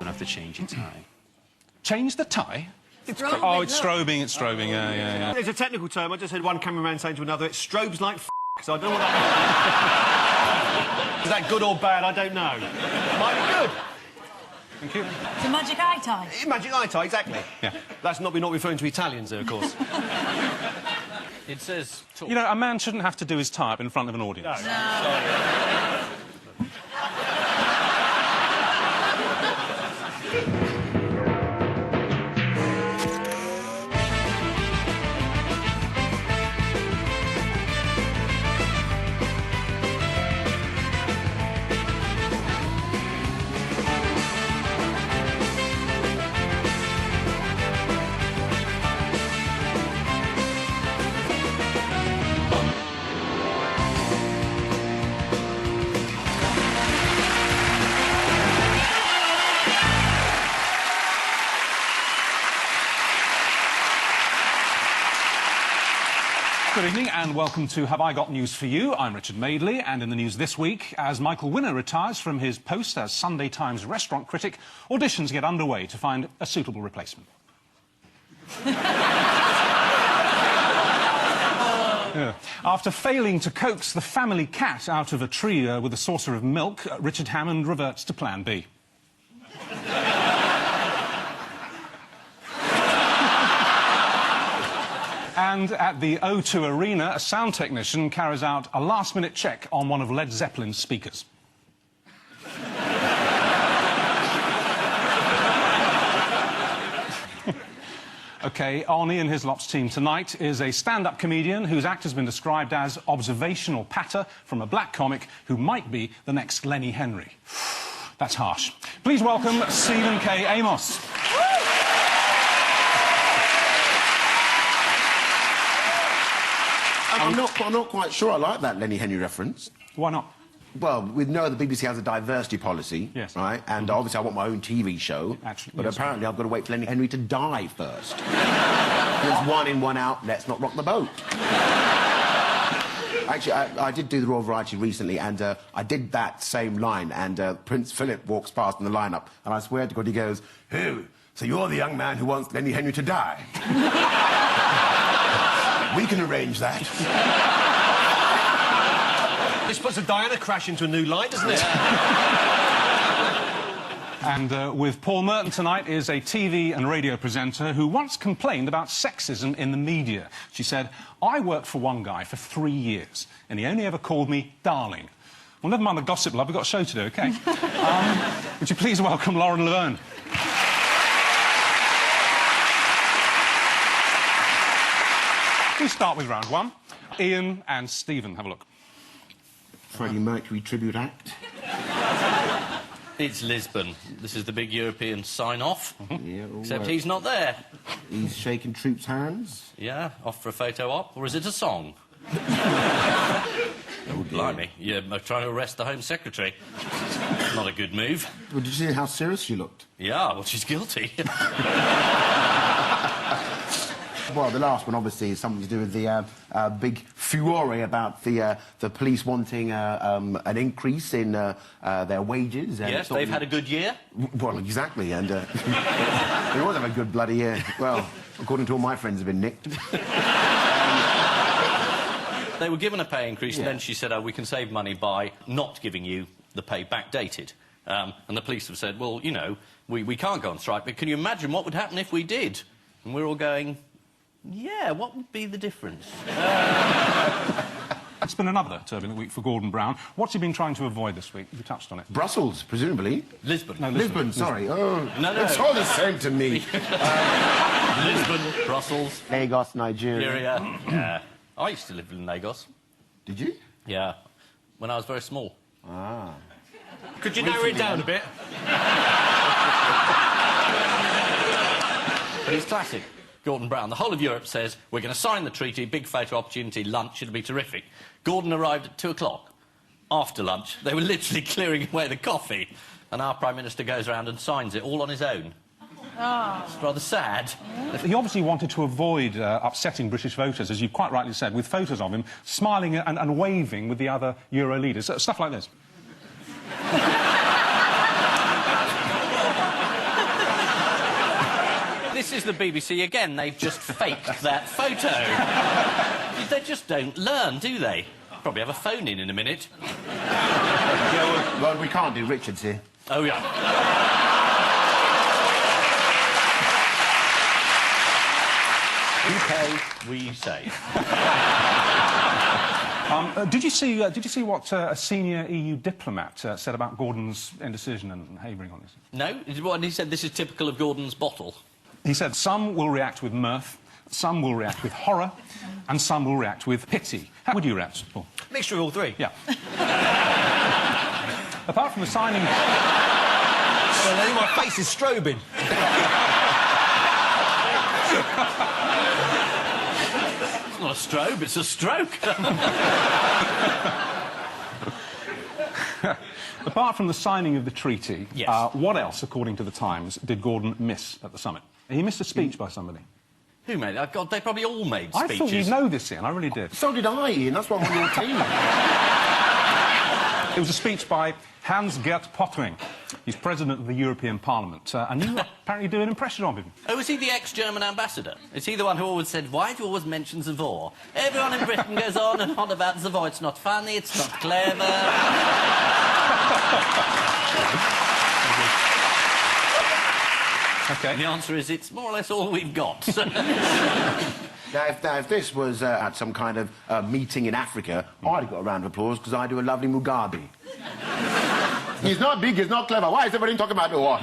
gonna have to change your tie. Change the tie? It's strobing, yeah. There's a technical term. I just heard one cameraman saying to another, it strobes like f***, so I don't know what that means. Is that good or bad? I don't know. Might be good. Thank you. It's a magic eye tie. Magic eye tie, exactly. Yeah. That's not, we're not referring to Italians there, of course. It says... You know, a man shouldn't have to do his tie up in front of an audience. No. Sorry. Good evening and welcome to Have I Got News for You? I'm Richard Madeley, and in the news this week, as Michael Winner retires from his post as Sunday Times restaurant critic, auditions get underway to find a suitable replacement. Yeah. After failing to coax the family cat out of a tree with a saucer of milk, Richard Hammond reverts to Plan B. And at the O2 Arena, a sound technician carries out a last-minute check on one of Led Zeppelin's speakers. OK, on Ian Hislop's team tonight is a stand-up comedian whose act has been described as observational patter from a black comic who might be the next Lenny Henry. That's harsh. Please welcome Stephen K. Amos. I'm not quite sure I like that Lenny Henry reference. Why not? Well, we know the BBC has a diversity policy, yes, right? And obviously I want my own TV show. Actually, but yes, apparently I've got to wait for Lenny Henry to die first. It's one in, one out, let's not rock the boat. Actually, I did do the Royal Variety recently, and I did that same line, and Prince Philip walks past in the lineup, and I swear to God, he goes, "Who? So you're the young man who wants Lenny Henry to die?" We can arrange that. This puts a Diana crash into a new light, doesn't it? And with Paul Merton tonight is a TV and radio presenter who once complained about sexism in the media. She said, "I worked for one guy for 3 years, and he only ever called me darling." Well, never mind the gossip, love, we've got a show to do, OK? Would you please welcome Laverne? We start with round one. Ian and Stephen, have a look. Freddie Mercury tribute act. It's Lisbon. This is the big European sign-off. Yeah, Except he's not there. He's shaking troops' hands. Yeah, off for a photo op, or is it a song? Oh, blimey. You're trying to arrest the Home Secretary. Not a good move. Well, did you see how serious she looked? Yeah, well, she's guilty. Well, the last one, obviously, is something to do with the big furore about the police wanting an increase in their wages. Yes, they've had a good year. Well, exactly, and they always have a good bloody year. Well, according to all my friends have been nicked. They were given a pay increase, yeah. And then she said, "Oh, we can save money by not giving you the pay backdated." And the police have said, "Well, you know, we can't go on strike, but can you imagine what would happen if we did?" And we're all going, "Yeah, what would be the difference?" It's been another turbulent week for Gordon Brown. What's he been trying to avoid this week? You touched on it. Brussels, presumably. Lisbon. No, Lisbon, sorry. Oh, no. It's all the same to me. Lisbon, Brussels, Lagos, Nigeria. Yeah. I used to live in Lagos. Did you? Yeah. When I was very small. Ah. Could you narrow it down a bit? But it's classic. Gordon Brown. The whole of Europe says, we're going to sign the treaty, big photo opportunity, lunch, it'll be terrific. Gordon arrived at 2 o'clock. After lunch, they were literally clearing away the coffee, and our Prime Minister goes around and signs it all on his own. Oh. It's rather sad. He obviously wanted to avoid upsetting British voters, as you quite rightly said, with photos of him smiling and waving with the other Euro leaders. Stuff like this. This is the BBC again. They've just faked that photo. They just don't learn, do they? Probably have a phone in a minute. Yeah, well, we can't do Richard's here. Oh, yeah. UK, we say. Did you see what a senior EU diplomat said about Gordon's indecision and havering on this? No? What, he said this is typical of Gordon's bottle. He said some will react with mirth, some will react with horror, and some will react with pity. How would you react, Paul? Mixture of all three. Yeah. Apart from the signing... Well, then my face is strobing. It's not a strobe, it's a stroke. Apart from the signing of the treaty, yes. What else, according to the Times, did Gordon miss at the summit? He missed a speech by somebody. Who made it? God, they probably all made speeches. I thought you'd know this, Ian. I really did. So did I, Ian. That's why I'm on your team. It was a speech by Hans-Gert Pottering. He's president of the European Parliament. And you apparently do an impression of him. Oh, is he the ex-German ambassador? Is he the one who always said, why do you always mention the war? Everyone in Britain goes on and on about the war. It's not funny, it's not clever. OK. And the answer is, it's more or less all we've got. Now, if this was at some kind of meeting in Africa, I'd have got a round of applause because I do a lovely Mugabe. He's not big, he's not clever. Why is everybody talking about the war?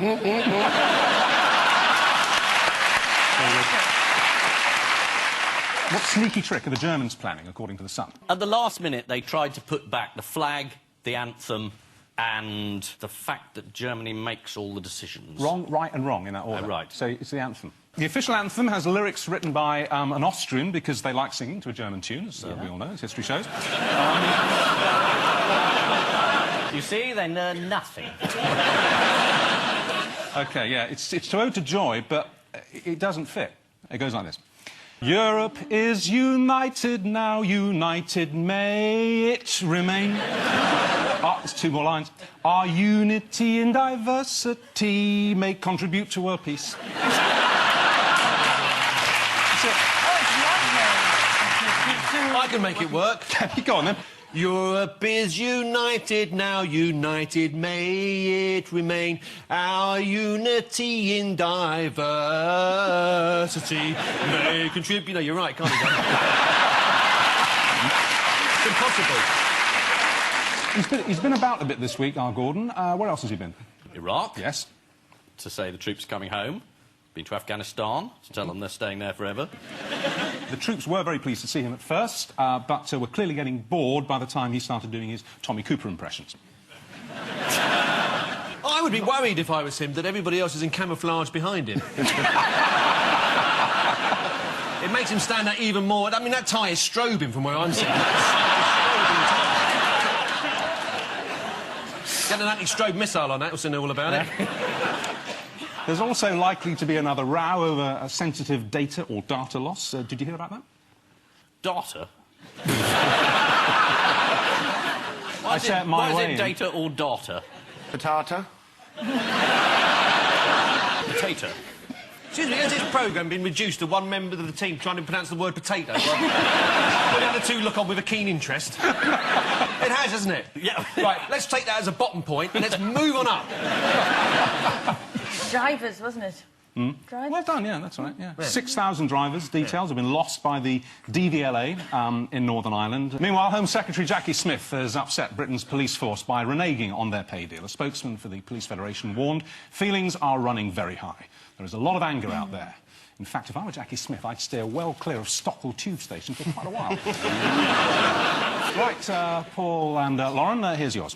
What sneaky trick are the Germans planning, according to the Sun? At the last minute, they tried to put back the flag, the anthem, and the fact that Germany makes all the decisions. Wrong, right and wrong in that order. Oh, right. So it's the anthem. The official anthem has lyrics written by an Austrian because they like singing to a German tune, as we all know, as history shows. You see, they know nothing. OK, yeah, it's to ode to joy, but it doesn't fit. It goes like this. Europe is united now, united may it remain. There's two more lines. Our unity in diversity may contribute to world peace. That's it. I can make it work. Go on, then. Europe is united now, united may it remain. Our unity in diversity may contribute... No, you're right, can't you? It's impossible. He's been about a bit this week, our Gordon. Where else has he been? Iraq. Yes. To say the troops are coming home. Been to Afghanistan. To tell them they're staying there forever. The troops were very pleased to see him at first, but were clearly getting bored by the time he started doing his Tommy Cooper impressions. I would be worried if I was him that everybody else is in camouflage behind him. It makes him stand out even more. I mean, that tie is strobing from where I'm sitting. Get an anti-strobe missile on that, we'll know all about it. There's also likely to be another row over sensitive data or data loss. Did you hear about that? Data? I say it my way. Why is it data or data? Patata? Potato. Excuse me, has this programme been reduced to one member of the team trying to pronounce the word potato? Well, the other two look on with a keen interest. It has, hasn't it? Yeah. Right, let's take that as a bottom point and let's move on up. Drivers, wasn't it? Drivers? Well done, yeah, that's right, yeah. 6,000 drivers' details have been lost by the DVLA in Northern Ireland. Meanwhile, Home Secretary Jackie Smith has upset Britain's police force by reneging on their pay deal. A spokesman for the Police Federation warned feelings are running very high. There is a lot of anger out there. In fact, if I were Jackie Smith, I'd steer well clear of Stockwell Tube Station for quite a while. Right, Paul and Lauren, here's yours.